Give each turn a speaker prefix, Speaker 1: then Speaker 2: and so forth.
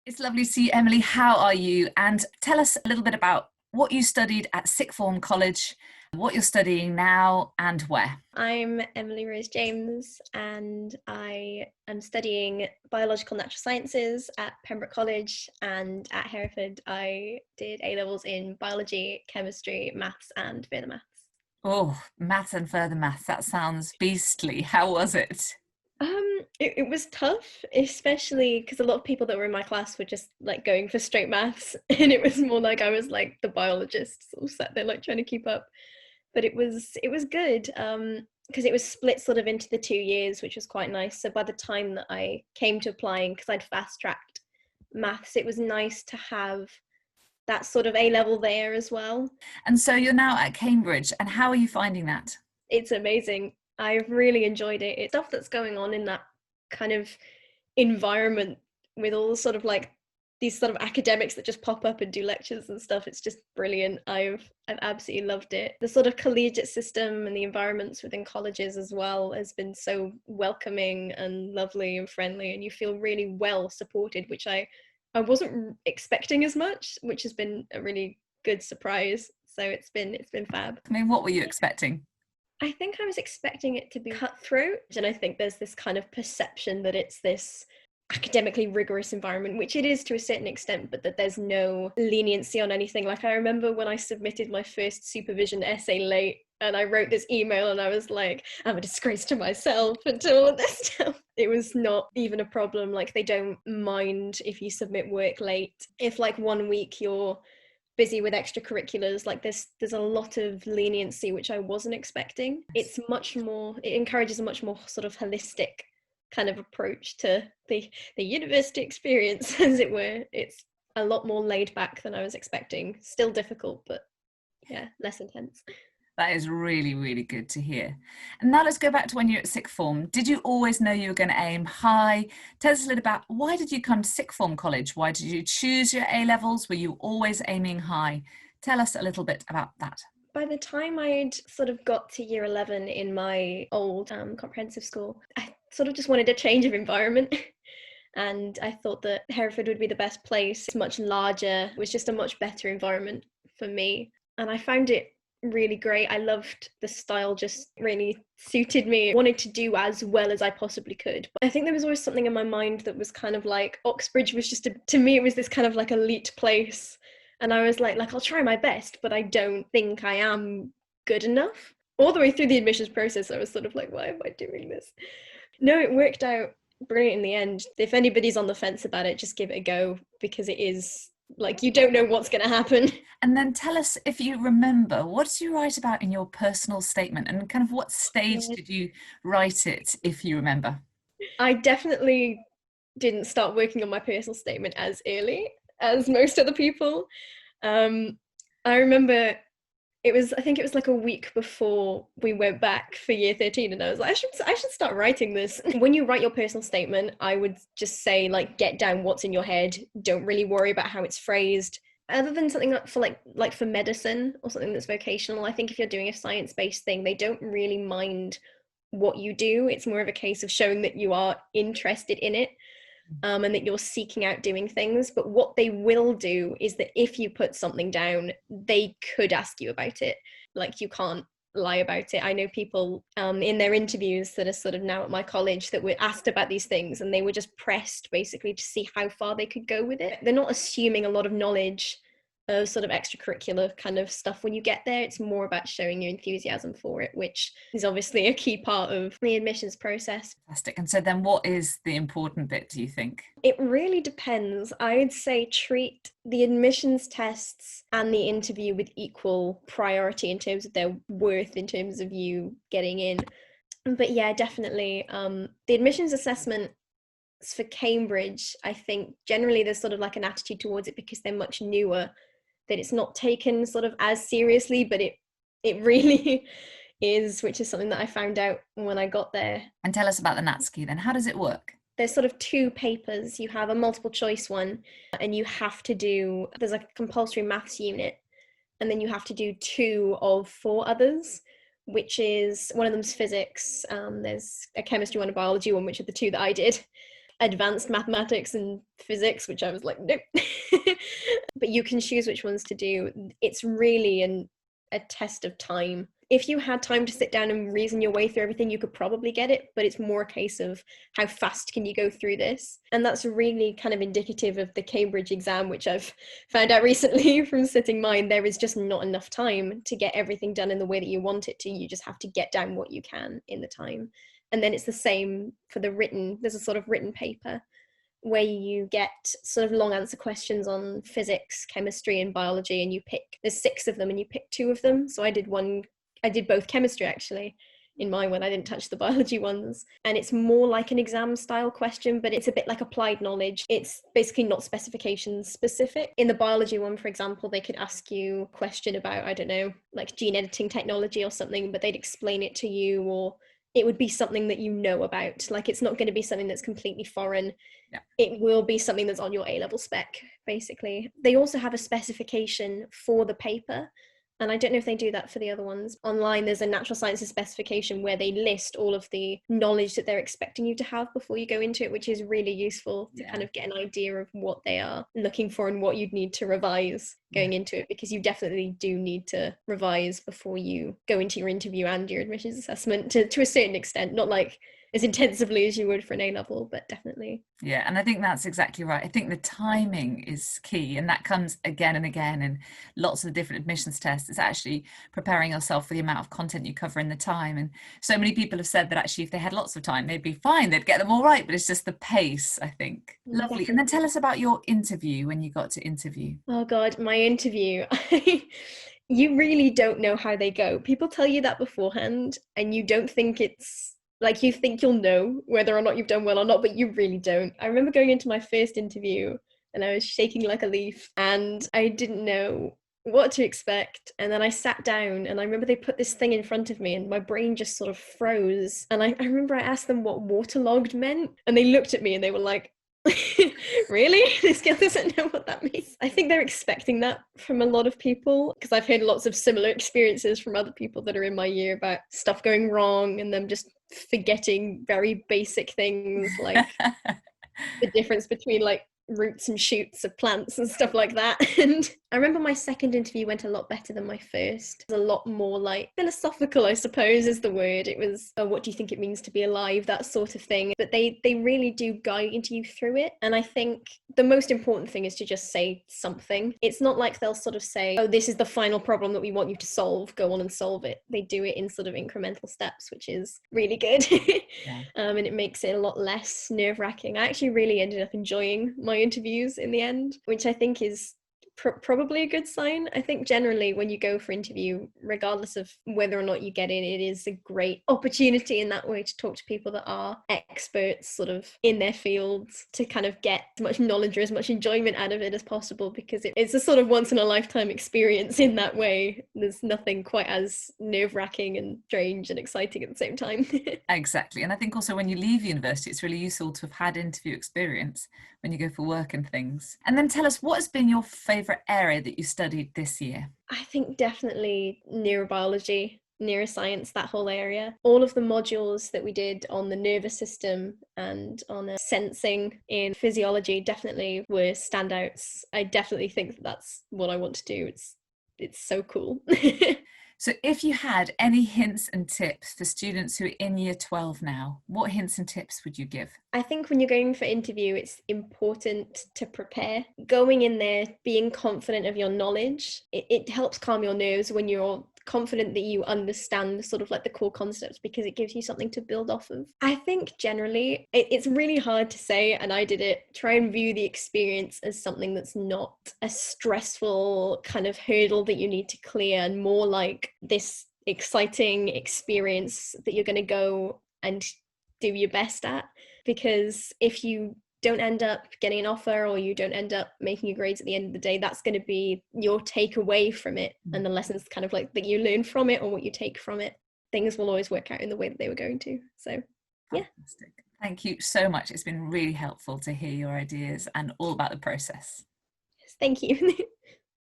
Speaker 1: It's lovely to see you, Emily. How are you? And tell us a little bit about what you studied at Sixth Form College, what you're studying now, and where.
Speaker 2: I'm Emily Rose James, and I am studying biological natural sciences at Pembroke College, and at Hereford I did A levels in biology, chemistry, maths and further maths.
Speaker 1: Oh, maths and further maths. That sounds beastly. How was it?
Speaker 2: It was tough, especially because a lot of people that were in my class were just like going for straight maths, and it was more like I was like the biologist, sort of sat there like trying to keep up. But it was good, because it was split sort of into the 2 years, which was quite nice. So by the time that I came to applying, because I'd fast tracked maths, it was nice to have that sort of A level there as well.
Speaker 1: And so you're now at Cambridge, and how are you finding that?
Speaker 2: It's amazing. I've really enjoyed it. It's stuff that's going on in that kind of environment with all sort of like these sort of academics that just pop up and do lectures and stuff. It's just brilliant. I've absolutely loved it. The sort of collegiate system and the environments within colleges as well has been so welcoming and lovely and friendly, and you feel really well supported, which I wasn't expecting as much, which has been a really good surprise. So it's been fab.
Speaker 1: I mean, what were you expecting?
Speaker 2: I think I was expecting it to be cutthroat, and I think there's this kind of perception that it's this academically rigorous environment, which it is to a certain extent, but that there's no leniency on anything. Like I remember when I submitted my first supervision essay late, and I wrote this email and I was like, I'm a disgrace to myself and to all of this stuff. It was not even a problem. Like they don't mind if you submit work late. If like 1 week you're busy with extracurriculars, like there's a lot of leniency, which I wasn't expecting. It's much more, it encourages a much more sort of holistic kind of approach to the university experience, as it were. It's a lot more laid back than I was expecting. Still difficult, but yeah, less intense.
Speaker 1: That is really, really good to hear. And now let's go back to when you were at sixth form. Did you always know you were going to aim high? Tell us a little about why did you come to sixth form college? Why did you choose your A levels? Were you always aiming high? Tell us a little bit about that.
Speaker 2: By the time I'd sort of got to year 11 in my old comprehensive school, I sort of just wanted a change of environment. And I thought that Hereford would be the best place. It's much larger, it was just a much better environment for me. And I found it really great. I loved the style, just really suited me. I wanted to do as well as I possibly could. But I think there was always something in my mind that was kind of like Oxbridge was just, to me, it was this kind of like elite place. And I was like, I'll try my best, but I don't think I am good enough. All the way through the admissions process, I was sort of like, why am I doing this? No, it worked out brilliant in the end. If anybody's on the fence about it, just give it a go, because it is like you don't know what's going to happen.
Speaker 1: And then tell us, if you remember, what did you write about in your personal statement, and kind of what stage did you write it, if you remember?
Speaker 2: I definitely didn't start working on my personal statement as early as most other people. I remember I think it was like a week before we went back for year 13, and I was like, I should start writing this. When you write your personal statement, I would just say, like, get down what's in your head. Don't really worry about how it's phrased. Other than something for like for medicine or something that's vocational, I think if you're doing a science-based thing, they don't really mind what you do. It's more of a case of showing that you are interested in it, and that you're seeking out doing things. But what they will do is that if you put something down, they could ask you about it. Like, you can't lie about it. I know people in their interviews that are sort of now at my college that were asked about these things, and they were just pressed basically to see how far they could go with it. They're not assuming a lot of knowledge of sort of extracurricular kind of stuff when you get there. It's more about showing your enthusiasm for it, which is obviously a key part of the admissions process.
Speaker 1: Fantastic. And so then what is the important bit, do you think?
Speaker 2: It really depends. I'd say treat the admissions tests and the interview with equal priority in terms of their worth, in terms of you getting in. But yeah, definitely. The admissions assessment for Cambridge, I think generally there's sort of like an attitude towards it because they're much newer, that it's not taken sort of as seriously, but it really is, which is something that I found out when I got there.
Speaker 1: And tell us about the NatSki then. How does it work?
Speaker 2: There's sort of two papers. You have a multiple choice one, and you have to do, there's a compulsory maths unit, and then you have to do 2 of 4 others, which is, one of them's physics, there's a chemistry one, a biology one, which are the 2 that I did. advanced mathematics and physics, which I was like, nope. But you can choose which ones to do. It's really a test of time. If you had time to sit down and reason your way through everything, you could probably get it, but it's more a case of how fast can you go through this. And that's really kind of indicative of the Cambridge exam, which I've found out recently from sitting mine. There is just not enough time to get everything done in the way that you want it to. You just have to get down what you can in the time. And then it's the same for the written. There's a sort of written paper where you get sort of long answer questions on physics, chemistry, and biology, and there's 6 of them and you pick 2 of them. So I did both chemistry actually in my one. I didn't touch the biology ones. And it's more like an exam style question, but it's a bit like applied knowledge. It's basically not specification specific. In the biology one, for example, they could ask you a question about, I don't know, like gene editing technology or something, but they'd explain it to you, or it would be something that you know about. Like, it's not going to be something that's completely foreign.
Speaker 1: Yeah.
Speaker 2: It will be something that's on your A-level spec, basically. They also have a specification for the paper, and I don't know if they do that for the other ones. Online, there's a natural sciences specification where they list all of the knowledge that they're expecting you to have before you go into it, which is really useful to kind of get an idea of what they are looking for and what you'd need to revise going into it, because you definitely do need to revise before you go into your interview and your admissions assessment to a certain extent, not like as intensively as you would for an A-level, but definitely.
Speaker 1: Yeah, and I think that's exactly right. I think the timing is key, and that comes again and again in lots of different admissions tests. It's actually preparing yourself for the amount of content you cover in the time. And so many people have said that actually if they had lots of time, they'd be fine, they'd get them all right, but it's just the pace, I think. Lovely.
Speaker 2: Definitely.
Speaker 1: And then tell us about your interview, when you got to interview.
Speaker 2: Oh God, my interview. You really don't know how they go. People tell you that beforehand, and you don't think it's like, you think you'll know whether or not you've done well or not, but you really don't. I remember going into my first interview and I was shaking like a leaf and I didn't know what to expect. And then I sat down and I remember they put this thing in front of me and my brain just sort of froze. And I remember I asked them what waterlogged meant, and they looked at me and they were like, really? This girl doesn't know what that means. I think they're expecting that from a lot of people, because I've heard lots of similar experiences from other people that are in my year about stuff going wrong and them just forgetting very basic things like the difference between like roots and shoots of plants and stuff like that. And I remember my second interview went a lot better than my first. It was a lot more like philosophical, I suppose is the word. It was, what do you think it means to be alive, that sort of thing. But they really do guide you through it. And I think the most important thing is to just say something. It's not like they'll sort of say, oh, this is the final problem that we want you to solve, go on and solve it. They do it in sort of incremental steps, which is really good. And it makes it a lot less nerve-wracking. I actually really ended up enjoying my interviews in the end, which I think is probably a good sign. I think generally when you go for interview, regardless of whether or not you get in, it is a great opportunity in that way to talk to people that are experts sort of in their fields, to kind of get as much knowledge or as much enjoyment out of it as possible, because it's a sort of once in a lifetime experience in that way. There's nothing quite as nerve-wracking and strange and exciting at the same time.
Speaker 1: Exactly. And I think also when you leave university, it's really useful to have had interview experience when you go for work and things. And then tell us, what has been your favourite area that you studied this year?
Speaker 2: I think definitely neurobiology, neuroscience, that whole area. All of the modules that we did on the nervous system and on sensing in physiology definitely were standouts. I definitely think that that's what I want to do. It's so cool.
Speaker 1: So if you had any hints and tips for students who are in year 12 now, what hints and tips would you give?
Speaker 2: I think when you're going for interview, it's important to prepare. Going in there, being confident of your knowledge, it helps calm your nerves when you're confident that you understand sort of like the core concepts, because it gives you something to build off of. I think generally it's really hard to say, and I did it, try and view the experience as something that's not a stressful kind of hurdle that you need to clear, and more like this exciting experience that you're going to go and do your best at. Because if you don't end up getting an offer, or you don't end up making your grades at the end of the day, that's going to be your takeaway from it, and the lessons kind of like that you learn from it, or what you take from it. Things will always work out in the way that they were going to. So yeah.
Speaker 1: Fantastic. Thank you so much. It's been really helpful to hear your ideas and all about the process.
Speaker 2: Thank you.